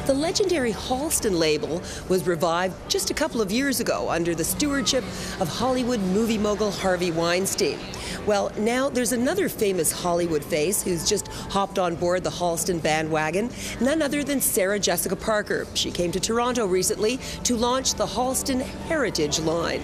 The legendary Halston label was revived just a couple of years ago under the stewardship of Hollywood movie mogul Harvey Weinstein. Well, now there's another famous Hollywood face who's just hopped on board the Halston bandwagon, none other than Sarah Jessica Parker. She came to Toronto recently to launch the Halston Heritage line.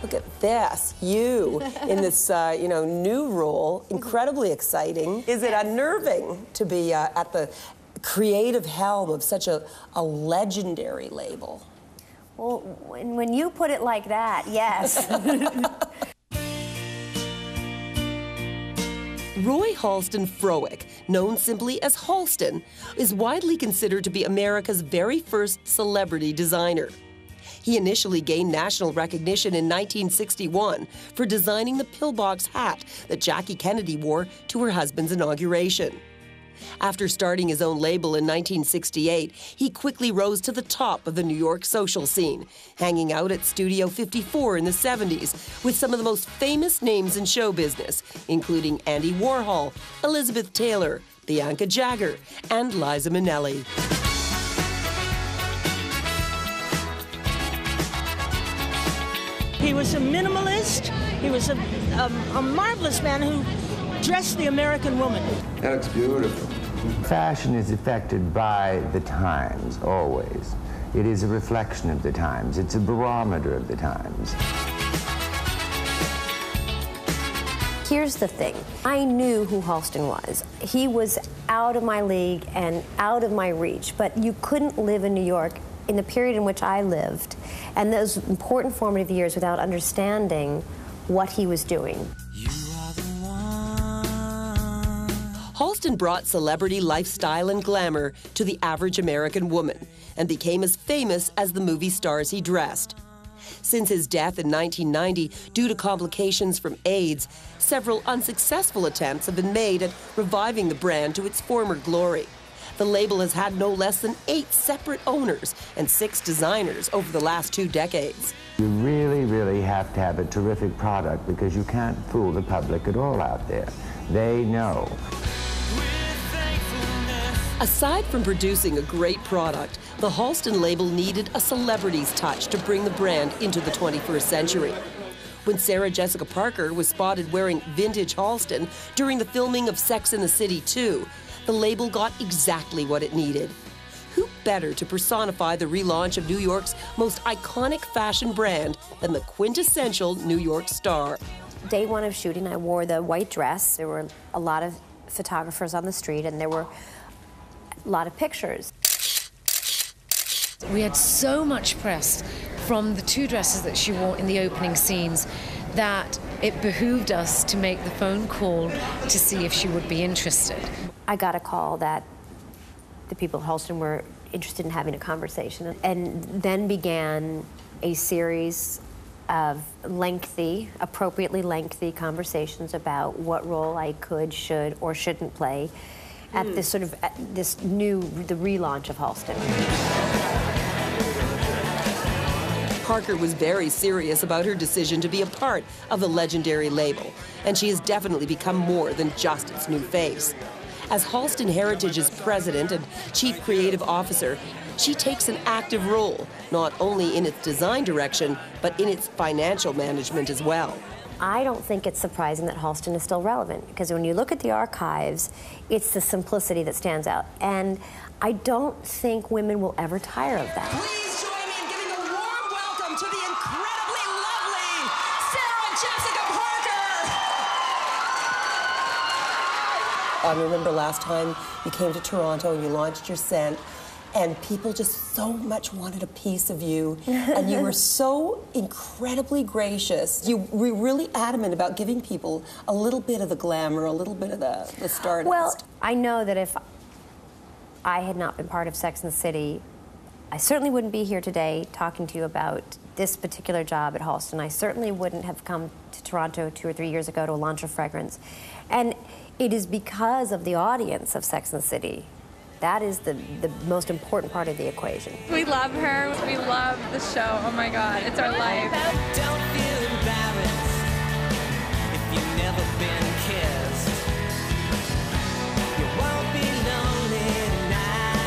Look at this, you in this, new role, incredibly exciting. Is it unnerving to be at the creative helm of such a legendary label? Well, when you put it like that, yes. Roy Halston Frowick, known simply as Halston, is widely considered to be America's very first celebrity designer. He initially gained national recognition in 1961 for designing the pillbox hat that Jackie Kennedy wore to her husband's inauguration. After starting his own label in 1968, he quickly rose to the top of the New York social scene, hanging out at Studio 54 in the 70s with some of the most famous names in show business, including Andy Warhol, Elizabeth Taylor, Bianca Jagger, and Liza Minnelli. He was a minimalist. He was a marvelous man who dressed the American woman. That looks beautiful. Fashion is affected by the times, always. It is a reflection of the times. It's a barometer of the times. Here's the thing. I knew who Halston was. He was out of my league and out of my reach, but you couldn't live in New York in the period in which I lived, and those important formative years, without understanding what he was doing. Halston brought celebrity lifestyle and glamour to the average American woman and became as famous as the movie stars he dressed. Since his death in 1990, due to complications from AIDS, several unsuccessful attempts have been made at reviving the brand to its former glory. The label has had no less than 8 separate owners and 6 designers over the last 2 decades. You really, really have to have a terrific product because you can't fool the public at all out there. They know. Aside from producing a great product, the Halston label needed a celebrity's touch to bring the brand into the 21st century. When Sarah Jessica Parker was spotted wearing vintage Halston during the filming of Sex and the City 2, the label got exactly what it needed. Who better to personify the relaunch of New York's most iconic fashion brand than the quintessential New York star? Day one of shooting, I wore the white dress. There were a lot of photographers on the street, and there were a lot of pictures. We had so much press from the 2 dresses that she wore in the opening scenes that it behooved us to make the phone call to see if she would be interested. I got a call that the people at Halston were interested in having a conversation, and then began a series of appropriately lengthy conversations about what role I could, should, or shouldn't play at this the relaunch of Halston. Parker was very serious about her decision to be a part of the legendary label, and she has definitely become more than just its new face. As Halston Heritage's president and chief creative officer, she takes an active role, not only in its design direction, but in its financial management as well. I don't think it's surprising that Halston is still relevant, because when you look at the archives, it's the simplicity that stands out. And I don't think women will ever tire of that. Please join me in giving a warm welcome to the incredibly lovely Sarah Jessica Parker! I remember last time you came to Toronto and you launched your scent, and people just so much wanted a piece of you, and you were so incredibly gracious. You were really adamant about giving people a little bit of the glamour, a little bit of the stardust. Well, I know that if I had not been part of Sex and the City, I certainly wouldn't be here today talking to you about this particular job at Halston. I certainly wouldn't have come to Toronto 2 or 3 years ago to launch a fragrance. And it is because of the audience of Sex and the City That is the most important part of the equation. We love her. We love the show. Oh my God, it's our life. Don't feel embarrassed if you've never been kissed. You won't be lonely tonight.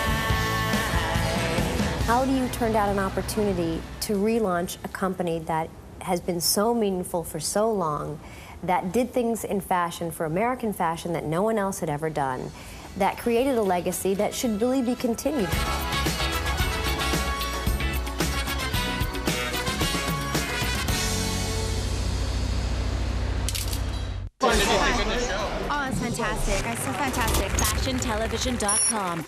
How do you turn down an opportunity to relaunch a company that has been so meaningful for so long, that did things in fashion for American fashion that no one else had ever done, that created a legacy that should really be continued? Oh, it's fantastic. It's so fantastic. FashionTelevision.com.